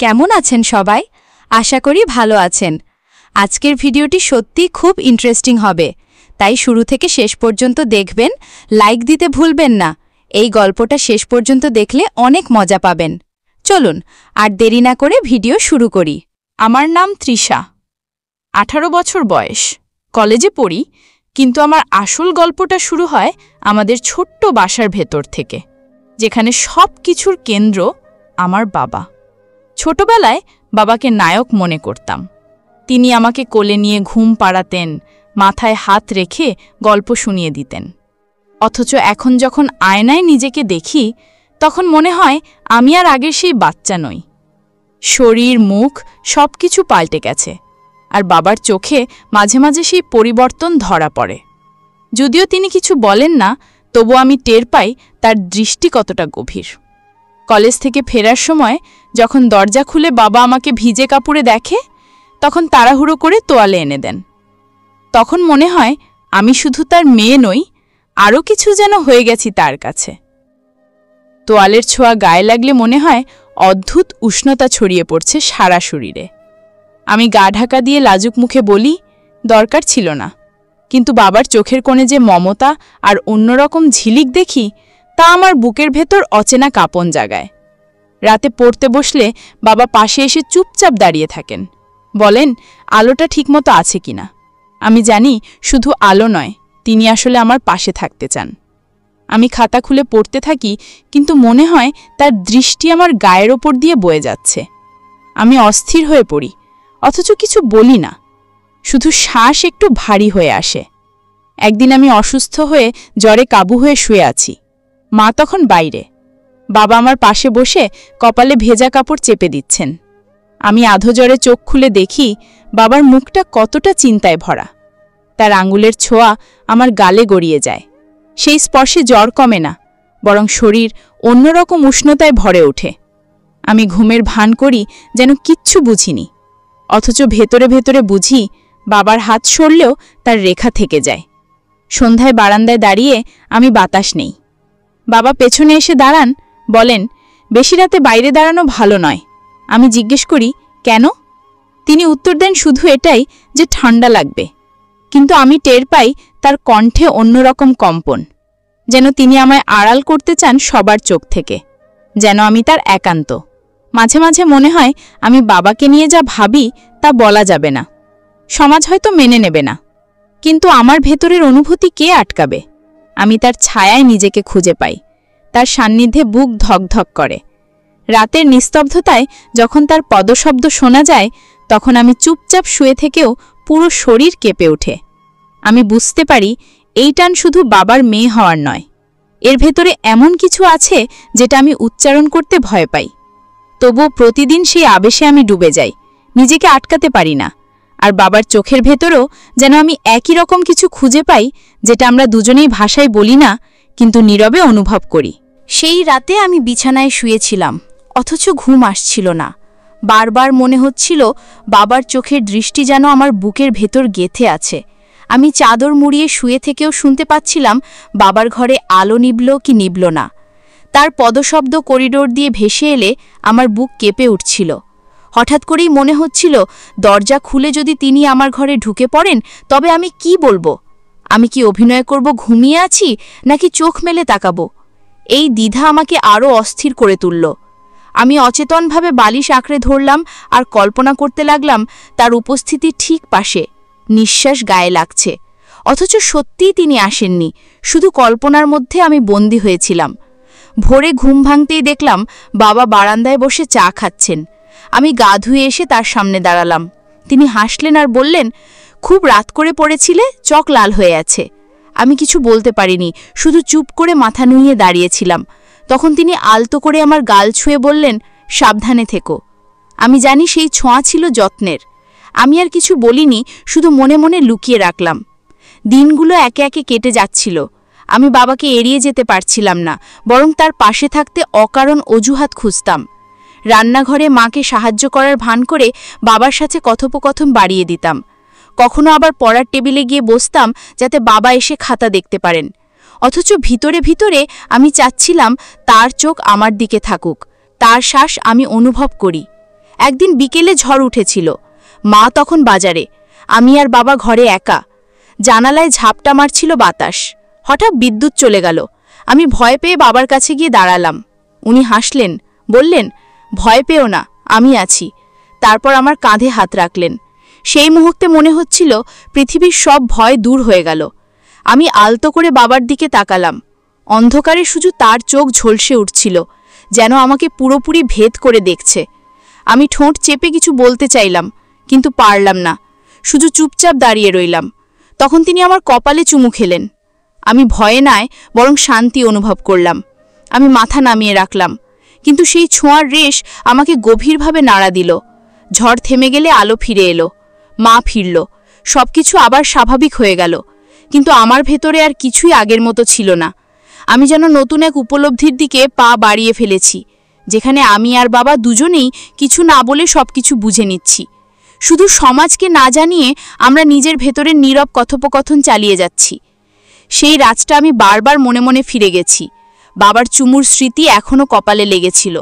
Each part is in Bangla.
কেমন আছেন সবাই? আশা করি ভালো আছেন। আজকের ভিডিওটি সত্যি খুব ইন্টারেস্টিং হবে, তাই শুরু থেকে শেষ পর্যন্ত দেখবেন, লাইক দিতে ভুলবেন না। এই গল্পটা শেষ পর্যন্ত দেখলে অনেক মজা পাবেন। চলুন আর দেরি না করে ভিডিও শুরু করি। আমার নাম তৃষা, 18 বছর বয়স, কলেজে পড়ি, কিন্তু আমার আসল গল্পটা শুরু হয় আমাদের ছোট্ট বাসার ভেতর থেকে, যেখানে সব কিছুর কেন্দ্র আমার বাবা। ছোটবেলায় বাবাকে নায়ক মনে করতাম। তিনি আমাকে কোলে নিয়ে ঘুম পাড়াতেন, মাথায় হাত রেখে গল্প শুনিয়ে দিতেন। অথচ এখন যখন আয়নায় নিজেকে দেখি, তখন মনে হয় আমি আর আগের সেই বাচ্চা নই। শরীর, মুখ সব কিছু পাল্টে গেছে, আর বাবার চোখে মাঝে মাঝে সেই পরিবর্তন ধরা পড়ে। যদিও তিনি কিছু বলেন না, তবু আমি টের পাই তার দৃষ্টি কতটা গভীর। কলেজ থেকে ফেরার সময় যখন দরজা খুলে বাবা আমাকে ভিজে কাপড়ে দেখে, তখন তাড়াহুড়ো করে তোয়ালে এনে দেন। তখন মনে হয় আমি শুধু তার মেয়ে নই, আরও কিছু যেন হয়ে গেছি তার কাছে। তোয়ালের ছোঁয়া গায়ে লাগলে মনে হয় অদ্ভুত উষ্ণতা ছড়িয়ে পড়ছে সারা শরীরে। আমি গা ঢাকা দিয়ে লাজুক মুখে বলি, দরকার ছিল না। কিন্তু বাবার চোখের কোণে যে মমতা আর অন্যরকম ঝিলিক দেখি, তা আমার বুকের ভেতর অচেনা কাঁপন জাগায়। রাতে পড়তে বসলে বাবা পাশে এসে চুপচাপ দাঁড়িয়ে থাকেন, বলেন আলোটা ঠিকমতো আছে কিনা। আমি জানি শুধু আলো নয়, তিনি আসলে আমার পাশে থাকতে চান। আমি খাতা খুলে পড়তে থাকি, কিন্তু মনে হয় তার দৃষ্টি আমার গায়ের ওপর দিয়ে বয়ে যাচ্ছে। আমি অস্থির হয়ে পড়ি, অথচ কিছু বলি না, শুধু শ্বাস একটু ভারী হয়ে আসে। একদিন আমি অসুস্থ হয়ে জ্বরে কাবু হয়ে শুয়ে আছি। মা তখন বাইরে। বাবা আমার পাশে বসে কপালে ভেজা কাপড় চেপে দিচ্ছেন। আমি আধোজ্বরে চোখ খুলে দেখি বাবার মুখটা কতটা চিন্তায় ভরা। তার আঙুলের ছোঁয়া আমার গালে গড়িয়ে যায়। সেই স্পর্শে জ্বর কমে না, বরং শরীর অন্যরকম উষ্ণতায় ভরে ওঠে। আমি ঘুমের ভান করি যেন কিচ্ছু বুঝিনি, অথচ ভেতরে ভেতরে বুঝি বাবার হাত সরলেও তার রেখা থেকে যায়। সন্ধ্যায় বারান্দায় দাঁড়িয়ে আমি বাতাস নেই। বাবা পেছনে এসে দাঁড়ান, বলেন বেশি রাতে বাইরে দাঁড়ানো ভালো নয়। আমি জিজ্ঞেস করি কেন? তিনি উত্তর দেন শুধু এটাই যে ঠান্ডা লাগবে। কিন্তু আমি টের পাই তার কণ্ঠে অন্যরকম কম্পন, যেন তিনি আমায় আড়াল করতে চান সবার চোখ থেকে, যেন আমি তার একান্ত। মাঝে মাঝে মনে হয় আমি বাবাকে নিয়ে যা ভাবি তা বলা যাবে না, সমাজ হয়তো মেনে নেবে না, কিন্তু আমার ভেতরের অনুভূতি কে আটকাবে? আমি তার ছায়ায় নিজেকে খুঁজে পাই, তার সান্নিধ্যে বুক ধকধক করে। রাতের নিস্তব্ধতায় যখন তার পদশব্দ শোনা যায়, তখন আমি চুপচাপ শুয়ে থেকেও পুরো শরীর কেঁপে ওঠে। আমি বুঝতে পারি এই টান শুধু বাবার মেয়ে হওয়ার নয়, এর ভেতরে এমন কিছু আছে যেটা আমি উচ্চারণ করতে ভয় পাই। তবুও প্রতিদিন সেই আবেশে আমি ডুবে যাই, নিজেকে আটকাতে পারি না। আর বাবার চোখের ভেতরেও যেন আমি একই রকম কিছু খুঁজে পাই, যেটা আমরা দুজনেই ভাষায় বলি না, কিন্তু নীরবে অনুভব করি। সেই রাতে আমি বিছানায় শুয়েছিলাম, অথচ ঘুম আসছিল না। বারবার মনে হচ্ছিল বাবার চোখের দৃষ্টি যেন আমার বুকের ভেতর গেঁথে আছে। আমি চাদর মুড়িয়ে শুয়ে থেকেও শুনতে পাচ্ছিলাম বাবার ঘরে আলো নিবল কি নিবল না। তার পদশব্দ করিডোর দিয়ে ভেসে এলে আমার বুক কেঁপে উঠছিল। হঠাৎ করেই মনে হচ্ছিল দরজা খুলে যদি তিনি আমার ঘরে ঢুকে পড়েন, তবে আমি কি বলবো? আমি কি অভিনয় করব ঘুমিয়ে আছি, নাকি চোখ মেলে তাকাবো? এই দ্বিধা আমাকে আরও অস্থির করে তুলল। আমি অচেতনভাবে বালিশ আঁকড়ে ধরলাম আর কল্পনা করতে লাগলাম তার উপস্থিতি ঠিক পাশে, নিঃশ্বাস গায়ে লাগছে। অথচ সত্যিই তিনি আসেননি, শুধু কল্পনার মধ্যে আমি বন্দী হয়েছিলাম। ভোরে ঘুম ভাঙতেই দেখলাম বাবা বারান্দায় বসে চা খাচ্ছেন। আমি গা ধুয়ে এসে তার সামনে দাঁড়ালাম। তিনি হাসলেন আর বললেন, খুব রাত করে পড়েছিলে, চোখ লাল হয়ে আছে। আমি কিছু বলতে পারিনি, শুধু চুপ করে মাথা নুইয়ে দাঁড়িয়েছিলাম। তখন তিনি আলতো করে আমার গাল ছুঁয়ে বললেন, সাবধানে থেকো। আমি জানি সেই ছোঁয়া ছিল যত্নের। আমি আর কিছু বলিনি, শুধু মনে মনে লুকিয়ে রাখলাম। দিনগুলো একে একে কেটে যাচ্ছিল। আমি বাবাকে এড়িয়ে যেতে পারছিলাম না, বরং তার পাশে থাকতে অকারণ অজুহাত খুঁজতাম। রান্নাঘরে মাকে সাহায্য করার ভান করে বাবার সাথে কথোপকথন বাড়িয়ে দিতাম। কখনো আবার পড়ার টেবিলে গিয়ে বসতাম, যাতে বাবা এসে খাতা দেখতে পারেন। অথচ ভিতরে ভিতরে আমি চাচ্ছিলাম তার চোখ আমার দিকে থাকুক, তার শ্বাস আমি অনুভব করি। একদিন বিকেলে ঝড় উঠেছিল। মা তখন বাজারে, আমি আর বাবা ঘরে একা। জানালায় ঝাপটা মারছিল বাতাস। হঠাৎ বিদ্যুৎ চলে গেল। আমি ভয় পেয়ে বাবার কাছে গিয়ে দাঁড়ালাম। উনি হাসলেন, বললেন, ভয় পেও না, আমি আছি। তারপর আমার কাঁধে হাত রাখলেন। সেই মুহূর্তে মনে হচ্ছিল পৃথিবীর সব ভয় দূর হয়ে গেল। আমি আলতো করে বাবার দিকে তাকালাম। অন্ধকারে শুধু তার চোখ ঝলসে উঠছিল, যেন আমাকে পুরোপুরি ভেদ করে দেখছে। আমি ঠোঁট চেপে কিছু বলতে চাইলাম, কিন্তু পারলাম না। শুধু চুপচাপ দাঁড়িয়ে রইলাম। তখন তিনি আমার কপালে চুমু খেলেন। আমি ভয়ে নয়, বরং শান্তি অনুভব করলাম। আমি মাথা নামিয়ে রাখলাম, কিন্তু সেই ছোঁয়ার রেশ আমাকে গভীরভাবে নাড়া দিল। ঝড় থেমে গেলে আলো ফিরে এলো, মা ফিরল, সবকিছু আবার স্বাভাবিক হয়ে গেল। কিন্তু আমার ভেতরে আর কিছুই আগের মতো ছিল না। আমি যেন নতুন এক উপলব্ধির দিকে পা বাড়িয়ে ফেলেছি, যেখানে আমি আর বাবা দুজনেই কিছু না বলে সবকিছু বুঝে নিচ্ছি। শুধু সমাজকে না জানিয়ে আমরা নিজের ভেতরের নীরব কথোপকথন চালিয়ে যাচ্ছি। সেই রাতটা আমি বারবার মনে মনে ফিরে গেছি। বাবার চুমুর স্মৃতি এখনও কপালে লেগেছিল।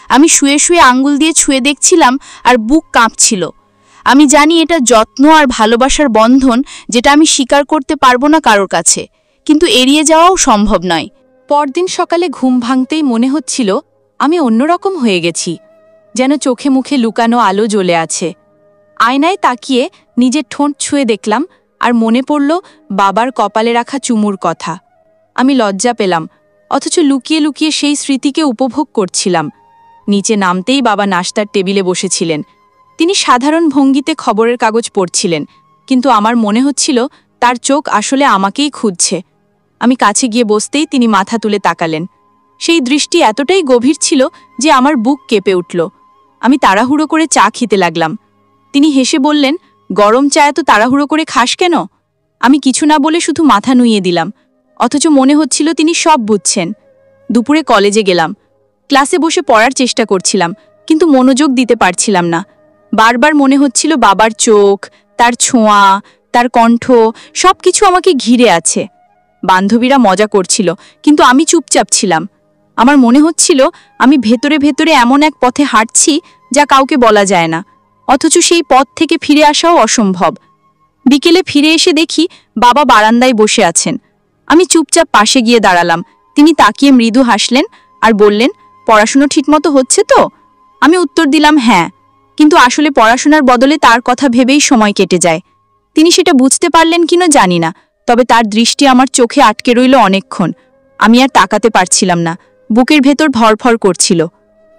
আমি শুয়ে শুয়ে আঙ্গুল দিয়ে ছুঁয়ে দেখছিলাম, আর বুক কাঁপছিল। আমি জানি এটা যত্ন আর ভালোবাসার বন্ধন, যেটা আমি স্বীকার করতে পারবো না কারোর কাছে, কিন্তু এড়িয়ে যাওয়াও সম্ভব নয়। পরদিন সকালে ঘুম ভাঙতেই মনে হচ্ছিল আমি অন্যরকম হয়ে গেছি, যেন চোখে মুখে লুকানো আলো জ্বলে আছে। আয়নায় তাকিয়ে নিজের ঠোঁট ছুঁয়ে দেখলাম, আর মনে পড়ল বাবার কপালে রাখা চুমুর কথা। আমি লজ্জা পেলাম, অথচ লুকিয়ে লুকিয়ে সেই স্মৃতিকে উপভোগ করছিলাম। নিচে নামতেই বাবা নাশতার টেবিলে বসেছিলেন। তিনি সাধারণ ভঙ্গিতে খবরের কাগজ পড়ছিলেন, কিন্তু আমার মনে হচ্ছিল তার চোখ আসলে আমাকেই খুঁজছে। আমি কাছে গিয়ে বসতেই তিনি মাথা তুলে তাকালেন। সেই দৃষ্টি এতটাই গভীর ছিল যে আমার বুক কেঁপে উঠল। আমি তাড়াহুড়ো করে চা খেতে লাগলাম। তিনি হেসে বললেন, গরম চা এত তাড়াহুড়ো করে খাস কেন? আমি কিছু না বলে শুধু মাথা নুইয়ে দিলাম, অথচ মনে হচ্ছিল তিনি সব বুঝছেন। দুপুরে কলেজে গেলাম। ক্লাসে বসে পড়ার চেষ্টা করছিলাম, কিন্তু মনোযোগ দিতে পারছিলাম না। বারবার মনে হচ্ছিল বাবার চোখ, তার ছোঁয়া, তার কণ্ঠ, সব কিছু আমাকে ঘিরে আছে। বান্ধবীরা মজা করছিল, কিন্তু আমি চুপচাপ ছিলাম। আমার মনে হচ্ছিল আমি ভেতরে ভেতরে এমন এক পথে হাঁটছি যা কাউকে বলা যায় না, অথচ সেই পথ থেকে ফিরে আসাও অসম্ভব। বিকেলে ফিরে এসে দেখি বাবা বারান্দায় বসে আছেন। আমি চুপচাপ পাশে গিয়ে দাঁড়ালাম। তিনি তাকিয়ে মৃদু হাসলেন আর বললেন, পড়াশুনো ঠিকমতো হচ্ছে তো? আমি উত্তর দিলাম, হ্যাঁ, কিন্তু আসলে পড়াশোনার বদলে তার কথা ভেবেই সময় কেটে যায়। তিনি সেটা বুঝতে পারলেন কিনা জানি না, তবে তার দৃষ্টি আমার চোখে আটকে রইল অনেকক্ষণ। আমি আর তাকাতে পারছিলাম না, বুকের ভেতর ভরভর করছিল।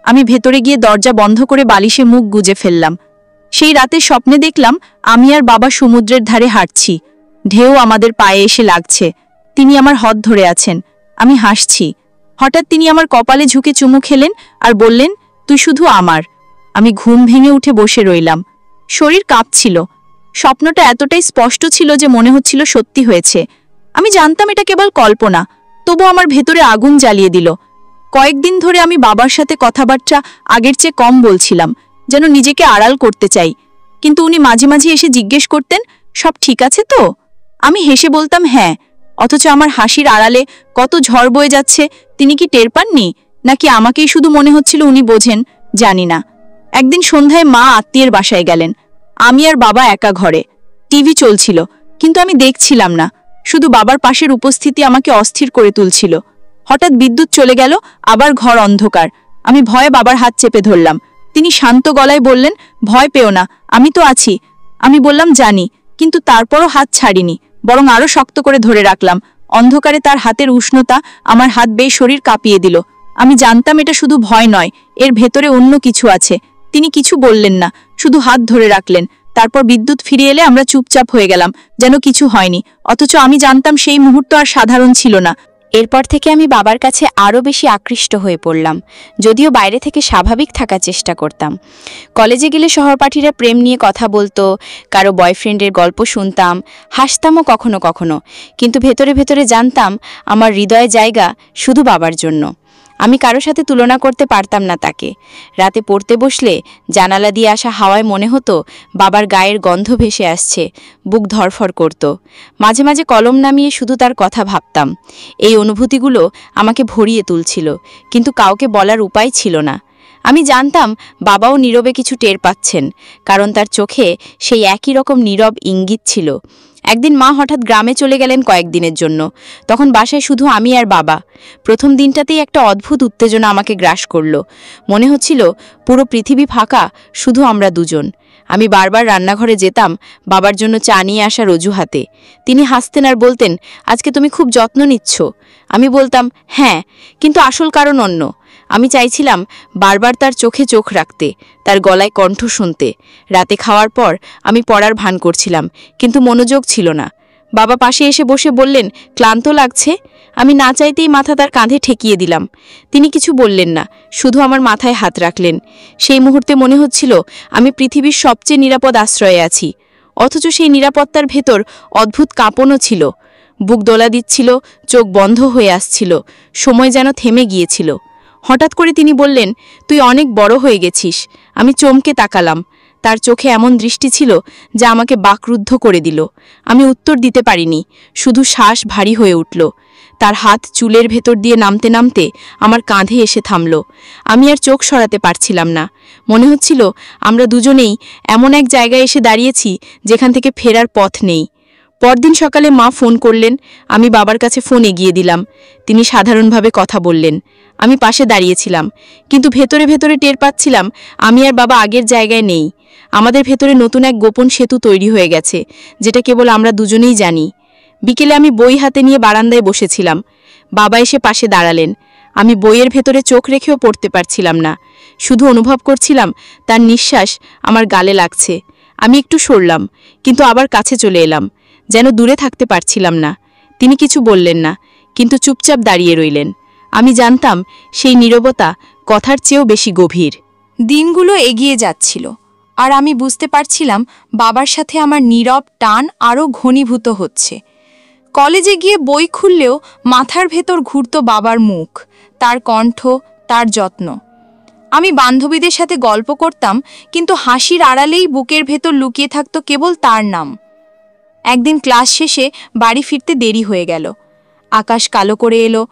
আমি ভেতরে গিয়ে দরজা বন্ধ করে বালিশে মুখ গুজে ফেললাম। সেই রাতে স্বপ্নে দেখলাম আমি আর বাবা সমুদ্রের ধারে হাঁটছি, ঢেউ আমাদের পায়ে এসে লাগছে। তিনি আমার হাত ধরে আছেন, আমি হাসছি। হঠাৎ তিনি আমার কপালে ঝুঁকে চুমু খেলেন আর বললেন, তুই শুধু আমার। আমি ঘুম ভেঙে উঠে বসে রইলাম। শরীর কাঁপছিল। স্বপ্নটা এতটাই স্পষ্ট ছিল যে মনে হচ্ছিল সত্যি হয়েছে। আমি জানতাম এটা কেবল কল্পনা, তবু আমার ভেতরে আগুন জ্বালিয়ে দিল। কয়েকদিন ধরে আমি বাবার সাথে কথাবার্তা আগের চেয়ে কম বলছিলাম, যেন নিজেকে আড়াল করতে চাই। কিন্তু উনি মাঝে মাঝে এসে জিজ্ঞেস করতেন, সব ঠিক আছে তো? আমি হেসে বলতাম হ্যাঁ, অথচ আমার হাসির আড়ালে কত ঝড় বয়ে যাচ্ছে তিনি কি টের পাননি, নাকি আমাকেই শুধু মনে হচ্ছিল উনি বোঝেন, জানি না। একদিন সন্ধ্যায় মা আত্মীয়ের বাসায় গেলেন। আমি আর বাবা একা ঘরে। টিভি চলছিল, কিন্তু আমি দেখছিলাম না। শুধু বাবার পাশের উপস্থিতি আমাকে অস্থির করে তুলছিল। হঠাৎ বিদ্যুৎ চলে গেল, আবার ঘর অন্ধকার। আমি ভয়ে বাবার হাত চেপে ধরলাম। তিনি শান্ত গলায় বললেন, ভয় পেও না, আমি তো আছি। আমি বললাম জানি, কিন্তু তারপরও হাত ছাড়িনি, বরং আরো শক্ত করে ধরে রাখলাম। অন্ধকারে তার হাতের উষ্ণতা আমার হাত বেয়ে শরীর কাঁপিয়ে দিল। আমি জানতাম এটা শুধু ভয় নয়, এর ভেতরে অন্য কিছু আছে। তিনি কিছু বললেন না, শুধু হাত ধরে রাখলেন। তারপর বিদ্যুৎ ফিরে এলে আমরা চুপচাপ হয়ে গেলাম, যেন কিছু হয়নি। অথচ আমি জানতাম সেই মুহূর্ত আর সাধারণ ছিল না। এরপর থেকে আমি বাবার কাছে আরও বেশি আকৃষ্ট হয়ে পড়লাম, যদিও বাইরে থেকে স্বাভাবিক থাকার চেষ্টা করতাম। কলেজে গেলে সহপাঠীরা প্রেম নিয়ে কথা বলতো, কারো বয়ফ্রেন্ডের গল্প শুনতাম, হাসতামও কখনো কখনো, কিন্তু ভেতরে ভেতরে জানতাম আমার হৃদয়ে জায়গা শুধু বাবার জন্য। আমি কারো সাথে তুলনা করতে পারতাম না তাকে। রাতে পড়তে বসলে জানালা দিয়ে আসা হাওয়ায় মনে হতো বাবার গায়ের গন্ধ ভেসে আসছে, বুক ধরফর করত। মাঝে মাঝে কলম নামিয়ে শুধু তার কথা ভাবতাম। এই অনুভূতিগুলো আমাকে ভরিয়ে তুলছিল, কিন্তু কাউকে বলার উপায় ছিল না। আমি জানতাম বাবাও নীরবে কিছু টের পাচ্ছেন, কারণ তার চোখে সেই একই রকম নীরব ইঙ্গিত ছিল। একদিন মা হঠাৎ গ্রামে চলে গেলেন কয়েকদিনের জন্য। তখন বাসায় শুধু আমি আর বাবা। প্রথম দিনটাতেই একটা অদ্ভুত উত্তেজনা আমাকে গ্রাস করল। মনে হচ্ছিল পুরো পৃথিবী ফাঁকা, শুধু আমরা দুজন। আমি বারবার রান্নাঘরে যেতাম বাবার জন্য চা নিয়ে আসার অজুহাতে। তিনি হাসতেন আর বলতেন, আজকে তুমি খুব যত্ন নিচ্ছ। আমি বলতাম, হ্যাঁ, কিন্তু আসল কারণ অন্য। আমি চাইছিলাম বারবার তার চোখে চোখ রাখতে, তার গলায় কণ্ঠ শুনতে। রাতে খাওয়ার পর আমি পড়ার ভান করছিলাম, কিন্তু মনোযোগ ছিল না। বাবা পাশে এসে বসে বললেন, ক্লান্ত লাগছে? আমি না চাইতেই মাথা তার কাঁধে ঠেকিয়ে দিলাম। তিনি কিছু বললেন না, শুধু আমার মাথায় হাত রাখলেন। সেই মুহূর্তে মনে হচ্ছিল আমি পৃথিবীর সবচেয়ে নিরাপদ আশ্রয়ে আছি। অথচ সেই নিরাপত্তার ভেতর অদ্ভুত কাঁপনও ছিল। বুক দোলা দিচ্ছিল, চোখ বন্ধ হয়ে আসছিল, সময় যেন থেমে গিয়েছিল। হঠাৎ করে তিনি বললেন, তুই অনেক বড় হয়ে গেছিস। আমি চমকে তাকালাম। তার চোখে এমন দৃষ্টি ছিল যা আমাকে বাকরুদ্ধ করে দিল। আমি উত্তর দিতে পারিনি, শুধু শ্বাস ভারী হয়ে উঠল। তার হাত চুলের ভেতর দিয়ে নামতে নামতে আমার কাঁধে এসে থামল। আমি আর চোখ সরাতে পারছিলাম না। মনে হচ্ছিল আমরা দুজনেই এমন এক জায়গায় এসে দাঁড়িয়েছি যেখান থেকে ফেরার পথ নেই। পরদিন সকালে মা ফোন করলেন। আমি বাবার কাছে ফোন এগিয়ে দিলাম। তিনি সাধারণভাবে কথা বললেন। আমি পাশে দাঁড়িয়েছিলাম, কিন্তু ভেতরে ভেতরে টের পাচ্ছিলাম আমি আর বাবা আগের জায়গায় নেই। আমাদের ভেতরে নতুন এক গোপন সেতু তৈরি হয়ে গেছে, যেটা কেবল আমরা দুজনেই জানি। বিকেলে আমি বই হাতে নিয়ে বারান্দায় বসেছিলাম। বাবা এসে পাশে দাঁড়ালেন। আমি বইয়ের ভেতরে চোখ রেখেও পড়তে পারছিলাম না, শুধু অনুভব করছিলাম তার নিঃশ্বাস আমার গালে লাগছে। আমি একটু সরলাম, কিন্তু আবার কাছে চলে এলাম, যেন দূরে থাকতে পারছিলাম না। তিনি কিছু বললেন না, কিন্তু চুপচাপ দাঁড়িয়ে রইলেন। আমি জানতাম সেই নীরবতা কথার চেয়েও বেশি গভীর। দিনগুলো এগিয়ে যাচ্ছিল, আর আমি বুঝতে পারছিলাম বাবার সাথে আমার নীরব টান আরও ঘনীভূত হচ্ছে। কলেজে গিয়ে বই খুললেও মাথার ভেতর ঘুরত বাবার মুখ, তার কণ্ঠ, তার যত্ন। আমি বান্ধবীদের সাথে গল্প করতাম, কিন্তু হাসির আড়ালেই বুকের ভেতর লুকিয়ে থাকত কেবল তার নাম। একদিন ক্লাস শেষে বাড়ি ফিরতে দেরি হয়ে গেল। আকাশ কালো করে এলো।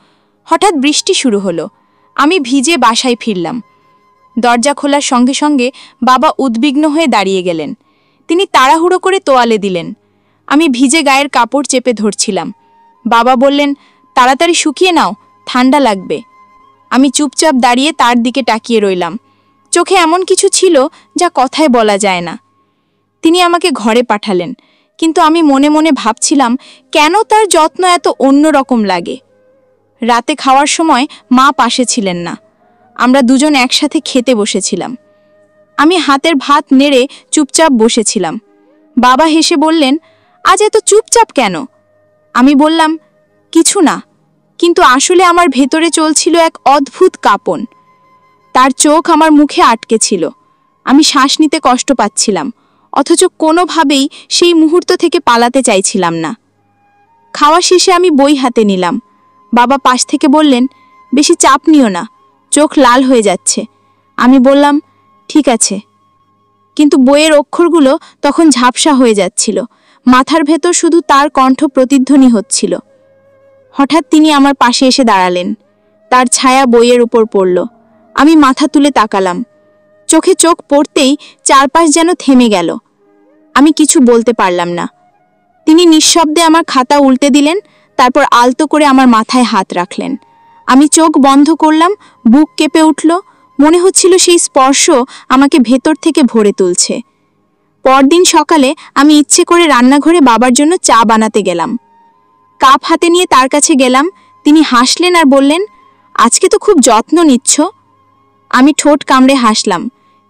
হঠাৎ বৃষ্টি শুরু হলো। আমি ভিজে বাসায় ফিরলাম। দরজা খোলার সঙ্গে সঙ্গে বাবা উদ্বিগ্ন হয়ে দাঁড়িয়ে গেলেন। তিনি তাড়াহুড়ো করে তোয়ালে দিলেন। আমি ভিজে গায়ের কাপড় চেপে ধরছিলাম। বাবা বললেন, তাড়াতাড়ি শুকিয়ে নাও, ঠান্ডা লাগবে। আমি চুপচাপ দাঁড়িয়ে তার দিকে তাকিয়ে রইলাম। চোখে এমন কিছু ছিল যা কথায় বলা যায় না। তিনি আমাকে ঘরে পাঠালেন, কিন্তু আমি মনে মনে ভাবছিলাম কেন তার যত্ন এত অন্যরকম লাগে। রাতে খাওয়ার সময় মা পাশে ছিলেন না। আমরা দুজন একসাথে খেতে বসেছিলাম। আমি হাতের ভাত নেড়ে চুপচাপ বসেছিলাম। বাবা হেসে বললেন, আজ এত চুপচাপ কেন? আমি বললাম, কিছু না, কিন্তু আসলে আমার ভেতরে চলছিল এক অদ্ভুত কাঁপন। তার চোখ আমার মুখে আটকে ছিল। আমি শ্বাস নিতে কষ্ট পাচ্ছিলাম, অথচ কোনোভাবেই সেই মুহূর্ত থেকে পালাতে চাইছিলাম না। খাওয়া শেষে আমি বই হাতে নিলাম। বাবা পাশ থেকে বললেন, বেশি চাপ নিও না, চোখ লাল হয়ে যাচ্ছে। আমি বললাম, ঠিক আছে। কিন্তু বইয়ের অক্ষরগুলো তখন ঝাপসা হয়ে যাচ্ছিল। মাথার ভেতর শুধু তার কণ্ঠ প্রতিধ্বনি হচ্ছিল। হঠাৎ তিনি আমার পাশে এসে দাঁড়ালেন। তার ছায়া বইয়ের উপর পড়ল। আমি মাথা তুলে তাকালাম। চোখে চোখ পড়তেই চারপাশ যেন থেমে গেল। আমি কিছু বলতে পারলাম না। তিনি নিঃশব্দে আমার খাতা উল্টে দিলেন, তারপর আলতো করে আমার মাথায় হাত রাখলেন। আমি চোখ বন্ধ করলাম, বুক কেঁপে উঠল। মনে হচ্ছিল সেই স্পর্শ আমাকে ভেতর থেকে ভরে তুলছে। পরদিন সকালে আমি ইচ্ছে করে রান্নাঘরে বাবার জন্য চা বানাতে গেলাম। কাপ হাতে নিয়ে তার কাছে গেলাম। তিনি হাসলেন আর বললেন, আজকে তো খুব যত্ন নিচ্ছ। আমি ঠোঁট কামড়ে হাসলাম,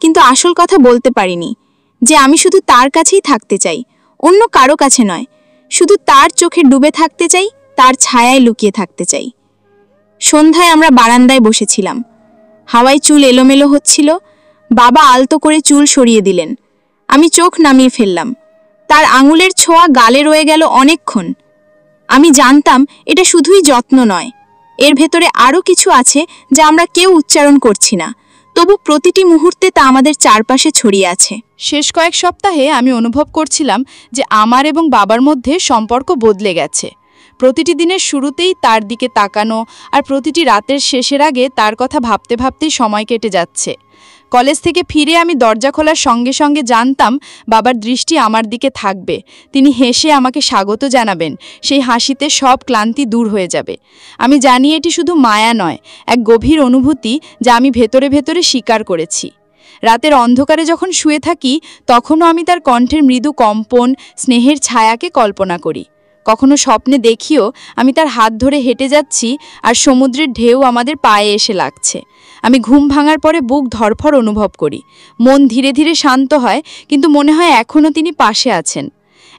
কিন্তু আসল কথা বলতে পারিনি, যে আমি শুধু তার কাছেই থাকতে চাই, অন্য কারো কাছে নয়। শুধু তার চোখে ডুবে থাকতে চাই, তার ছায়ায় লুকিয়ে থাকতে চাই। সন্ধ্যায় আমরা বারান্দায় বসেছিলাম। হাওয়ায় চুল এলোমেলো হচ্ছিল। বাবা আলতো করে চুল সরিয়ে দিলেন। আমি চোখ নামিয়ে ফেললাম। তার আঙুলের ছোঁয়া গালে রয়ে গেল অনেকক্ষণ। আমি জানতাম এটা শুধুই যত্ন নয়, এর ভেতরে আরও কিছু আছে যা আমরা কেউ উচ্চারণ করছি না, তবু প্রতিটি মুহূর্তে তা আমাদের চারপাশে ছড়িয়ে আছে। শেষ কয়েক সপ্তাহে আমি অনুভব করছিলাম যে আমার এবং বাবার মধ্যে সম্পর্ক বদলে গেছে। প্রতিটি দিনের শুরুতেই তার দিকে তাকানো আর প্রতিটি রাতের শেষের আগে তার কথা ভাবতে ভাবতেই সময় কেটে যাচ্ছে। কলেজ থেকে ফিরে আমি দরজা খোলার সঙ্গে সঙ্গে জানতাম বাবার দৃষ্টি আমার দিকে থাকবে। তিনি হেসে আমাকে স্বাগত জানাবেন, সেই হাসিতে সব ক্লান্তি দূর হয়ে যাবে। আমি জানি এটি শুধু মায়া নয়, এক গভীর অনুভূতি যা আমি ভেতরে ভেতরে স্বীকার করেছি। রাতের অন্ধকারে যখন শুয়ে থাকি তখনও আমি তার কণ্ঠের মৃদু কম্পন, স্নেহের ছায়াকে কল্পনা করি। কখনো স্বপ্নে দেখিও আমি তার হাত ধরে হেঁটে যাচ্ছি আর সমুদ্রের ঢেউ আমাদের পায়ে এসে লাগছে। আমি ঘুম ভাঙার পরে বুক ধড়ফড় অনুভব করি, মন ধীরে ধীরে শান্ত হয়, কিন্তু মনে হয় এখনও তিনি পাশে আছেন।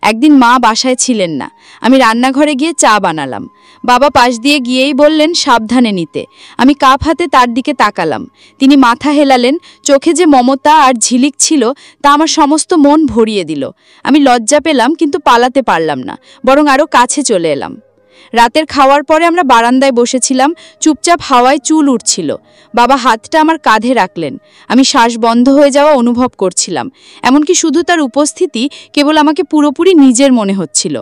একদিন মা বাসায় ছিলেন না, আমি রান্নাঘরে গিয়ে চা বানালাম। বাবা পাশ দিয়ে গিয়েই বললেন সাবধানে নিতে। আমি কাপ হাতে তার দিকে তাকালাম। তিনি মাথা হেলালেন, চোখে যে মমতা আর ঝিলিক ছিল তা আমার সমস্ত মন ভরিয়ে দিল। আমি লজ্জা পেলাম, কিন্তু পালাতে পারলাম না, বরং আরও কাছে চলে এলাম। রাতের খাওয়ার পরে আমরা বারান্দায় বসেছিলাম, চুপচাপ হাওয়ায় চুল উঠছিল। বাবা হাতটা আমার কাঁধে রাখলেন। আমি শ্বাস বন্ধ হয়ে যাওয়া অনুভব করছিলাম, এমনকি শুধু তার উপস্থিতি কেবল আমাকে পুরোপুরি নিজের মনে হচ্ছিল।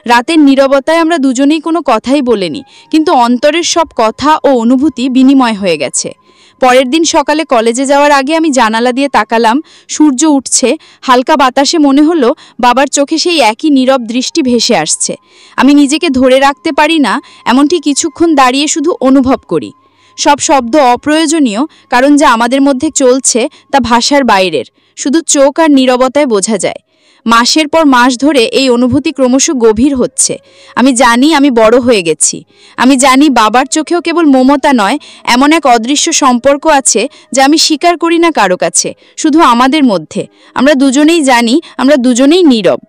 রাতের নীরবতায় আমরা দুজনেই কোনো কথাই বলিনি, কিন্তু অন্তরের সব কথা ও অনুভূতি বিনিময় হয়ে গেছে। পরের দিন সকালে কলেজে যাওয়ার আগে আমি জানালা দিয়ে তাকালাম, সূর্য উঠছে, হালকা বাতাসে মনে হলো বাবার চোখে সেই একই নীরব দৃষ্টি ভেসে আসছে। আমি নিজেকে ধরে রাখতে পারি না, এমনটি কিছুক্ষণ দাঁড়িয়ে শুধু অনুভব করি। সব শব্দ অপ্রয়োজনীয়, কারণ যা আমাদের মধ্যে চলছে তা ভাষার বাইরের, শুধু চোখ আর নীরবতায় বোঝা যায়। মাসের পর মাস ধরে এই অনুভূতি ক্রমশ গভীর হচ্ছে। আমি জানি আমি বড় হয়ে গেছি। আমি জানি বাবার চোখেও কেবল মমতা নয়, এমন এক অদৃশ্য সম্পর্ক আছে যা আমি স্বীকার করি না কারো কাছে, শুধু আমাদের মধ্যে। আমরা দুজনেই জানি, আমরা দুজনেই নীরব।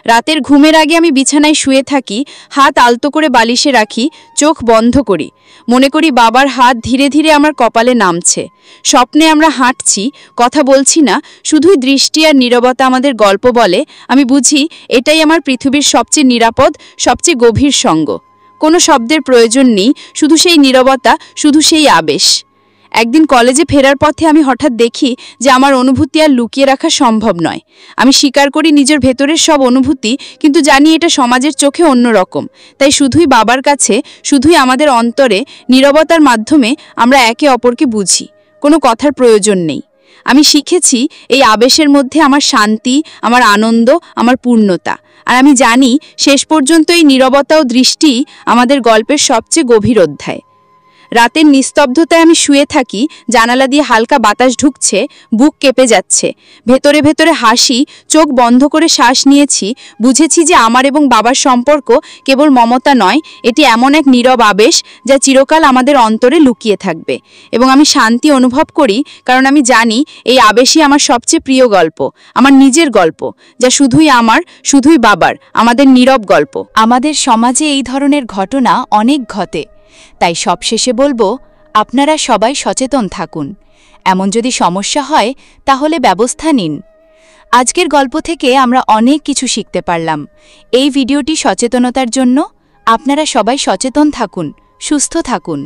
রাতের ঘুমের আগে আমি বিছানায় শুয়ে থাকি, হাত আলতো করে বালিশে রাখি, চোখ বন্ধ করি। মনে করি বাবার হাত ধীরে ধীরে আমার কপালে নামছে। স্বপ্নে আমরা হাঁটছি, কথা বলছি না, শুধুই দৃষ্টি আর নীরবতা আমাদের গল্প বলে। আমি বুঝি এটাই আমার পৃথিবীর সবচেয়ে নিরাপদ, সবচেয়ে গভীর সঙ্গ। কোনো শব্দের প্রয়োজন নেই, শুধু সেই নীরবতা, শুধু সেই আবেশ। একদিন কলেজে ফেরার পথে আমি হঠাৎ দেখি যে আমার অনুভূতি আর লুকিয়ে রাখা সম্ভব নয়। আমি স্বীকার করি নিজের ভেতরের সব অনুভূতি, কিন্তু জানি এটা সমাজের চোখে অন্যরকম। তাই শুধুই বাবার কাছে, শুধুই আমাদের অন্তরে, নীরবতার মাধ্যমে আমরা একে অপরকে বুঝি। কোনো কথার প্রয়োজন নেই। আমি শিখেছি এই আবেশের মধ্যে আমার শান্তি, আমার আনন্দ, আমার পূর্ণতা। আর আমি জানি শেষ পর্যন্ত এই নীরবতা ও দৃষ্টি আমাদের গল্পের সবচেয়ে গভীর অধ্যায়। রাতের নিস্তব্ধতায় আমি শুয়ে থাকি, জানালা দিয়ে হালকা বাতাস ঢুকছে, বুক কেঁপে যাচ্ছে। ভেতরে ভেতরে হাসি, চোখ বন্ধ করে শ্বাস নিয়েছি। বুঝেছি যে আমার এবং বাবার সম্পর্ক কেবল মমতা নয়, এটি এমন এক নীরব আবেশ যা চিরকাল আমাদের অন্তরে লুকিয়ে থাকবে। এবং আমি শান্তি অনুভব করি, কারণ আমি জানি এই আবেশই আমার সবচেয়ে প্রিয় গল্প, আমার নিজের গল্প, যা শুধুই আমার, শুধুই বাবার, আমাদের নীরব গল্প। আমাদের সমাজে এই ধরনের ঘটনা অনেক ঘটে। তাই সবশেষে বলবো, আপনারা সবাই সচেতন থাকুন। এমন যদি সমস্যা হয় তাহলে ব্যবস্থা নিন। আজকের গল্প থেকে আমরা অনেক কিছু শিখতে পারলাম। এই ভিডিওটি সচেতনতার জন্য। আপনারা সবাই সচেতন থাকুন, সুস্থ থাকুন।